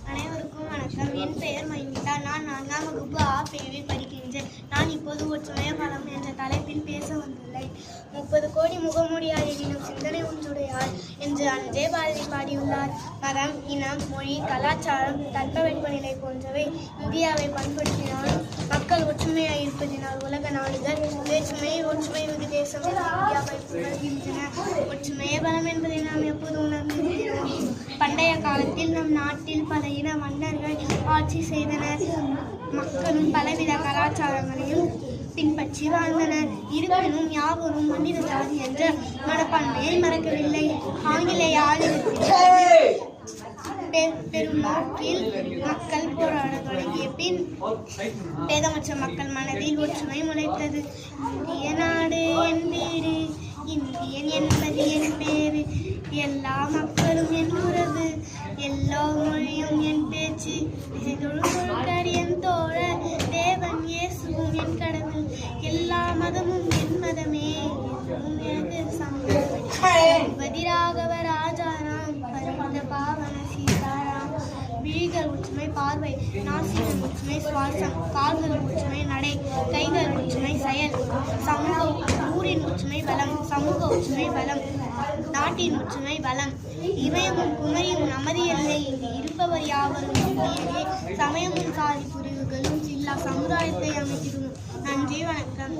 அனைவருக்கும் வணக்கம். என் பெயர் மைமிதா. நான் 4ஆம் வகுப்பு ஆ பிரிவில் படிக்கின்றேன். நான் இப்போது ஒற்றுமை பலம் என்ற தலைப்பில் பேச வந்துள்ளேன். 30 கோடி முகமூடியால் எனினும் சிந்தனை ஒன்றுடையார் என்று அன்றே பாரதி பாடியுள்ளார். மதம், இனம், மொழி, கலாச்சாரம், தட்பவெப்பநிலை போன்றவை இந்தியாவை பண்படுத்தினாலும் மக்கள் ஒற்றுமையாக இருப்பதினால் உலக நாடுகள் ஒற்றுமை மிகு தேசம் இந்தியாவை புகழ்கின்றன. ஒற்றுமையே பலம் என்பதை நாம் எப்போது உணர்ந்திருக்கிறோம். பண்டைய காலத்தில் நம் நாட்டில் பல இன மன்னர்கள் ஆட்சி செய்தனர். மக்களும் பலவித கலாச்சாரங்களையும் பின்பற்றி வாழ்ந்தனர். இருப்பினும் யாவரும் மனித ஜாதி என்ற மனப்பான்மையை மறக்கவில்லை. ஆங்கிலேய ஆதிக்கத்தில் பெரும் நோக்கில் மக்கள் போராட தொடங்கிய பின் பேதமற்ற மக்கள் மனதில் ஒற்றுமை முளைத்தது. இந்திய நாடு என் வீடு, இந்தியன் என்பது என் பேரு, எல்லா மக்களும் என் உறவு, எல்லா மொழியும் என் பேச்சு, என் தோழர், தேவன் இயேசுவும் என் கடவுள், எல்லா மதமும் என் மதமே, எனக்கு சமம். பதிராகவ ராஜாராம், பரமத பாவன சீதாராம். விழிகள் ஒற்றுமை பார்வை, நாசிகள் ஒற்றுமை சுவாசம், கால்கள் ஒற்றுமை நடை, கைகள் ஒற்றுமை செயல், ஊரின் ஒற்றுமை பலம், சமூக ஒற்றுமை பலம், நாட்டின் ஒற்றுமை பலம். இமயமும் குமரியும் நமது எல்லை, இங்கு இருப்பவர் யாவரும் இந்தியரே. சமயமும் சாதி பிரிவுகளும் இல்லா சமுதாயத்தை அமைத்திடும். நன்றி, வணக்கம்.